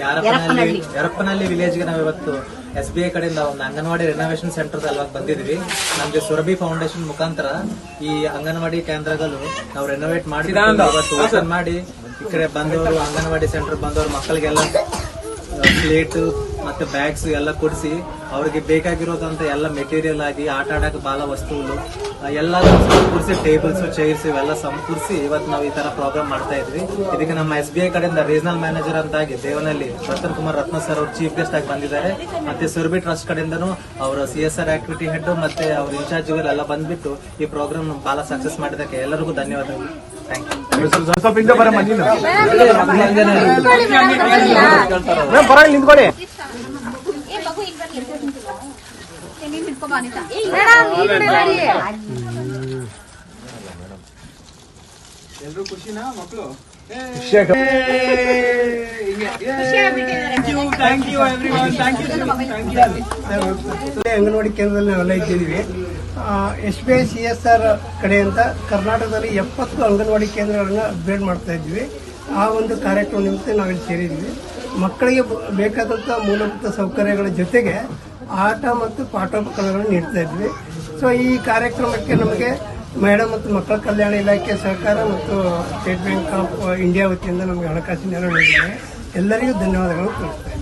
ಯರಪ್ಪನಹಳ್ಳಿ ವಿಲೇಜ್ಗೆ ನಾವು ಇವತ್ತು SBI ಕಡೆಯಿಂದ ಒಂದು ಅಂಗನವಾಡಿ ರಿನೋವೇಷನ್ ಸೆಂಟರ್ ಅಲ್ವಾಗ ಬಂದಿದ್ವಿ. ನಮ್ಗೆ ಸುರಭಿ ಫೌಂಡೇಶನ್ ಮುಖಾಂತರ ಈ ಅಂಗನವಾಡಿ ಕೇಂದ್ರಗಳು ನಾವು ರೆನೋವೇಟ್ ಮಾಡಿ ಇವತ್ತು ಓಪನ್ ಮಾಡಿ ಈ ಕಡೆ ಬಂದವರು ಅಂಗನವಾಡಿ ಸೆಂಟರ್ ಬಂದವರು ಮಕ್ಕಳಿಗೆಲ್ಲ ಪ್ಲೇಟ್ ಮತ್ತೆ ಬ್ಯಾಗ್ಸ್ ಎಲ್ಲ ಕೊಡಿಸಿ ಅವ್ರಿಗೆ ಬೇಕಾಗಿರೋದಂತ ಎಲ್ಲ ಮೆಟೀರಿಯಲ್ ಆಗಿ ಆಟ ಆಡಕ್ಕೆ ಬಾಲ ವಸ್ತುಗಳು ಎಲ್ಲ ಸಮಕೂರಿಸಿ ಟೇಬಲ್ಸ್ ಚೈರ್ಸ್ ಇವೆಲ್ಲ ಸಮಕೂರಿಸಿ ಇವತ್ತು ನಾವು ಈ ತರ ಪ್ರೋಗ್ರಾಮ್ ಮಾಡ್ತಾ ಇದ್ವಿ. ಇದಕ್ಕೆ ನಮ್ಮ SBI ಕಡೆಯಿಂದ ರೀಜನಲ್ ಮ್ಯಾನೇಜರ್ ಅಂತಾಗಿ ದೇವನಹಳ್ಳಿ ರತನ್ ಕುಮಾರ್ ರತ್ನ ಸರ್ ಅವರು ಚೀಫ್ ಗೆಸ್ಟ್ ಆಗಿ ಬಂದಿದ್ದಾರೆ. ಮತ್ತೆ ಸುರಭಿ ಟ್ರಸ್ಟ್ ಕಡೆಯಿಂದನೂ ಅವರ CSR ಆಕ್ಟಿವಿಟಿ ಹೆಡ್ ಮತ್ತೆ ಅವ್ರ ಇನ್ಚಾರ್ಜ್ ಎಲ್ಲ ಬಂದ್ಬಿಟ್ಟು ಈ ಪ್ರೋಗ್ರಾಮ್ ಬಹಳ ಸಕ್ಸಸ್ ಮಾಡಿದಕ್ಕೆ ಎಲ್ಲರಿಗೂ ಧನ್ಯವಾದಗಳು. Thank you. ನಿಂತ್ಕೊಳ್ಳಿ. ಎಲ್ರು ಖುಷಿನಾ ಮಕ್ಕಳು? ಅಂಗನವಾಡಿ ಕೇಂದ್ರದಲ್ಲಿ ನಾವೆಲ್ಲ ಇದ್ದೀವಿ. SBI CSR ಕಡೆಯಿಂದ ಕರ್ನಾಟಕದಲ್ಲಿ 70 ಅಂಗನವಾಡಿ ಕೇಂದ್ರಗಳನ್ನ ಅಪ್ಗ್ರೇಡ್ ಮಾಡ್ತಾ ಇದ್ವಿ. ಆ ಒಂದು ಕಾರ್ಯಕ್ರಮ ನಿಮಿತ್ತ ನಾವಿಲ್ಲಿ ಸೇರಿದ್ವಿ. ಮಕ್ಕಳಿಗೆ ಬೇಕಾದಂಥ ಮೂಲಭೂತ ಸೌಕರ್ಯಗಳ ಜೊತೆಗೆ ಆಟ ಮತ್ತು ಪಾಠೋಪಕರಣಗಳನ್ನು ನೀಡ್ತಾ ಇದ್ವಿ. ಸೊ ಈ ಕಾರ್ಯಕ್ರಮಕ್ಕೆ ನಮಗೆ ಮಹಿಳಾ ಮತ್ತು ಮಕ್ಕಳ ಕಲ್ಯಾಣ ಇಲಾಖೆ ಸಹಕಾರ ಮತ್ತು ಸ್ಟೇಟ್ ಬ್ಯಾಂಕ್ ಆಫ್ ಇಂಡಿಯಾ ವತಿಯಿಂದ ನಮಗೆ ಹಣಕಾಸಿನ ನೆರವು ನೀಡಿದ್ದಾರೆ. ಎಲ್ಲರಿಗೂ ಧನ್ಯವಾದಗಳು ತಿಳಿಸ್ತೇನೆ.